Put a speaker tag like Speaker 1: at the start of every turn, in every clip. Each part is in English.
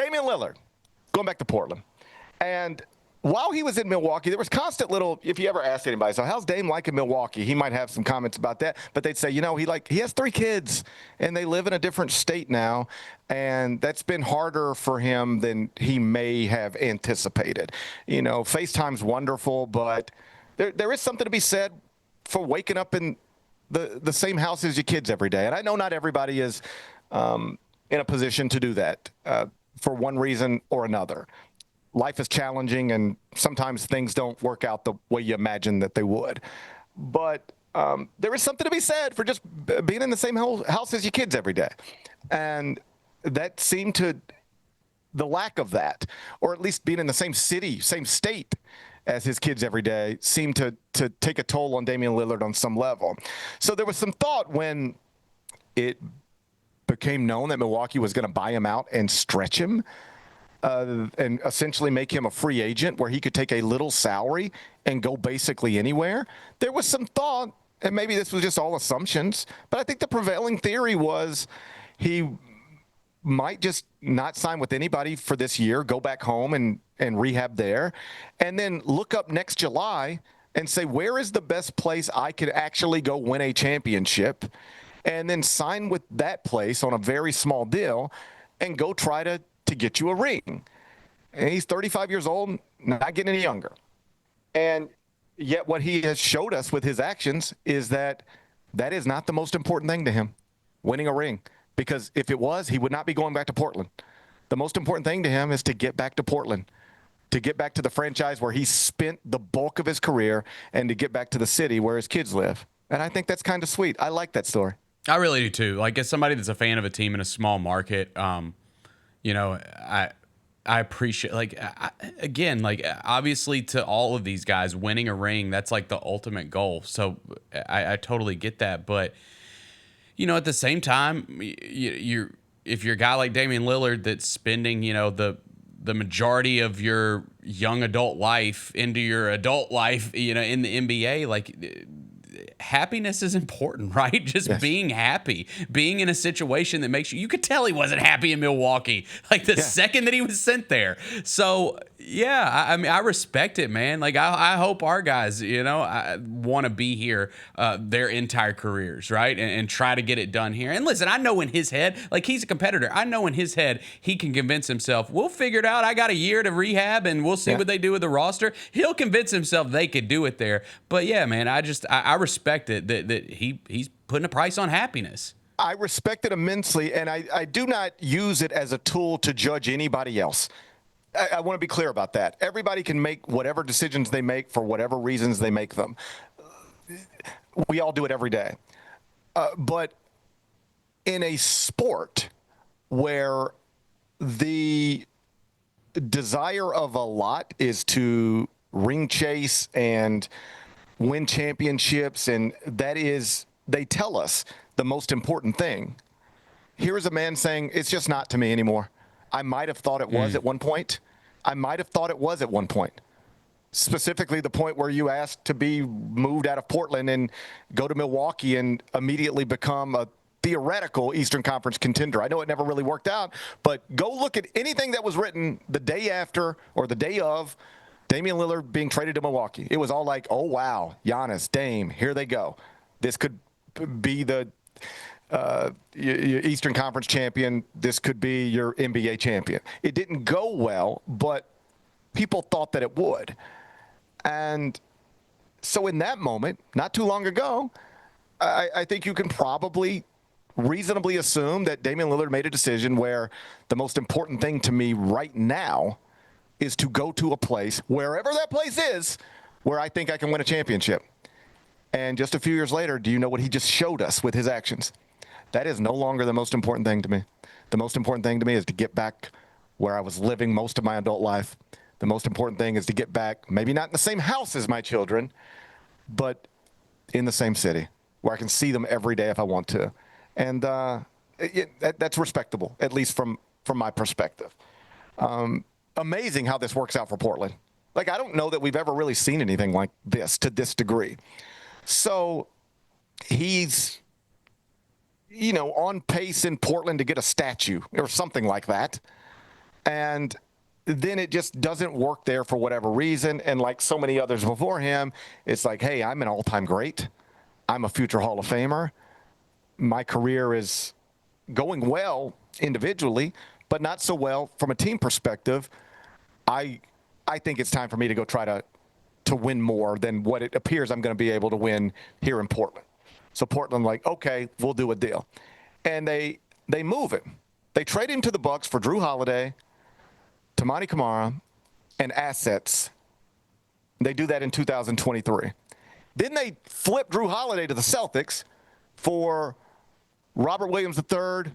Speaker 1: Damian Lillard, going back to Portland. And while he was in Milwaukee, there was constant little, if you ever asked anybody, so how's Dame like in Milwaukee? He might have some comments about that, but they'd say, he has 3 kids and they live in a different state now. And that's been harder for him than he may have anticipated. FaceTime's wonderful, but there is something to be said for waking up in the same house as your kids every day. And I know not everybody is in a position to do that for one reason or another. Life is challenging, and sometimes things don't work out the way you imagine that they would. But there is something to be said for just being in the same house as your kids every day. And that seemed to, the lack of that, or at least being in the same city, same state as his kids every day, seemed to take a toll on Damian Lillard on some level. So there was some thought when it became known that Milwaukee was going to buy him out and stretch him, and essentially make him a free agent where he could take a little salary and go basically anywhere. There was some thought, and maybe this was just all assumptions, but I think the prevailing theory was he might just not sign with anybody for this year, go back home and rehab there, and then look up next July and say, where is the best place I could actually go win a championship, and then sign with that place on a very small deal and go try to get you a ring. And he's 35 years old, not getting any younger. And yet what he has showed us with his actions is that is not the most important thing to him, winning a ring. Because if it was, he would not be going back to Portland. The most important thing to him is to get back to Portland, to get back to the franchise where he spent the bulk of his career, and to get back to the city where his kids live. And I think that's kind of sweet. I like that story.
Speaker 2: I really do too. Like, as somebody that's a fan of a team in a small market, I appreciate, obviously to all of these guys, winning a ring, that's like the ultimate goal. So I totally get that. But, at the same time, if you're a guy like Damian Lillard that's spending, the majority of your young adult life into your adult life, in the NBA, like, happiness is important, right? Just
Speaker 1: yes.
Speaker 2: Being happy, being in a situation that makes you could tell he wasn't happy in Milwaukee, like the second that he was sent there. So yeah, I mean, I respect it, man. Like, I hope our guys, want to be here their entire careers, right? And try to get it done here. And listen, I know in his head, like, he's a competitor. I know in his head, he can convince himself, we'll figure it out. I got a year to rehab and we'll see what they do with the roster. He'll convince himself they could do it there. But yeah, man, I respect it that he's putting a price on happiness.
Speaker 1: I respect it immensely, and I do not use it as a tool to judge anybody else. I want to be clear about that. Everybody can make whatever decisions they make for whatever reasons they make them. We all do it every day. But in a sport where the desire of a lot is to ring chase and win championships, and that is, they tell us, the most important thing. Here is a man saying, it's just not to me anymore. I might have thought it was at one point. Specifically the point where you asked to be moved out of Portland and go to Milwaukee and immediately become a theoretical Eastern Conference contender. I know it never really worked out, but go look at anything that was written the day after or the day of Damian Lillard being traded to Milwaukee. It was all like, oh, wow, Giannis, Dame, here they go. This could be the Eastern Conference champion. This could be your NBA champion. It didn't go well, but people thought that it would. And so in that moment, not too long ago, I think you can probably reasonably assume that Damian Lillard made a decision where the most important thing to me right now is to go to a place, wherever that place is, where I think I can win a championship. And just a few years later, do you know what he just showed us with his actions? That is no longer the most important thing to me. The most important thing to me is to get back where I was living most of my adult life. The most important thing is to get back, maybe not in the same house as my children, but in the same city where I can see them every day if I want to. And that's respectable, at least from my perspective. Amazing how this works out for Portland. Like, I don't know that we've ever really seen anything like this to this degree. So he's, on pace in Portland to get a statue or something like that. And then it just doesn't work there for whatever reason. And like so many others before him, it's like, hey, I'm an all-time great. I'm a future Hall of Famer. My career is going well individually, but not so well from a team perspective. I think it's time for me to go try to win more than what it appears I'm going to be able to win here in Portland. So Portland, like, okay, we'll do a deal. And they move him. They trade him to the Bucks for Drew Holiday, Tamani Kamara, and assets. They do that in 2023. Then they flip Drew Holiday to the Celtics for Robert Williams III,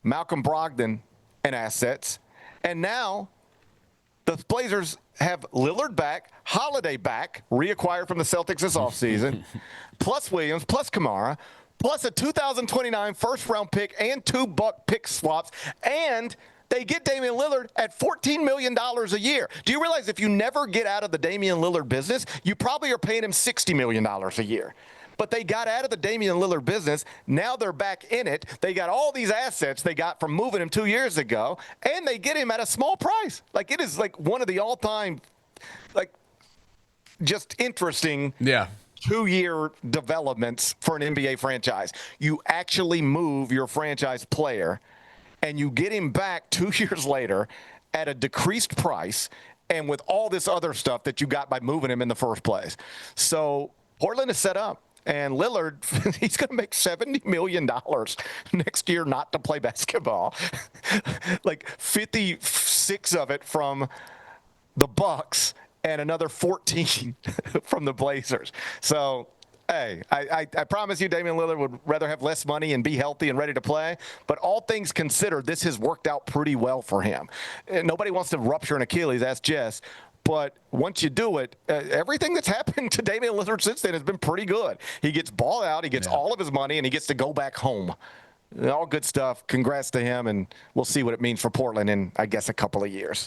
Speaker 1: Malcolm Brogdon, and assets. And now the Blazers have Lillard back, Holiday back, reacquired from the Celtics this offseason, plus Williams, plus Kamara, plus a 2029 first-round pick and 2 Buck pick swaps, and they get Damian Lillard at $14 million a year. Do you realize if you never get out of the Damian Lillard business, you probably are paying him $60 million a year? But they got out of the Damian Lillard business. Now they're back in it. They got all these assets they got from moving him 2 years ago, and they get him at a small price. Like, it is like one of the all-time, like, just interesting 2-year developments for an NBA franchise. You actually move your franchise player, and you get him back 2 years later at a decreased price and with all this other stuff that you got by moving him in the first place. So Portland is set up. And Lillard, he's going to make $70 million next year not to play basketball. Like 56 of it from the Bucks and another 14 from the Blazers. So, hey, I promise you Damian Lillard would rather have less money and be healthy and ready to play. But all things considered, this has worked out pretty well for him. And nobody wants to rupture an Achilles, ask Jess. But once you do it, everything that's happened to Damian Lillard since then has been pretty good. He gets balled out, he gets all of his money, and he gets to go back home. All good stuff. Congrats to him, and we'll see what it means for Portland in, I guess, a couple of years.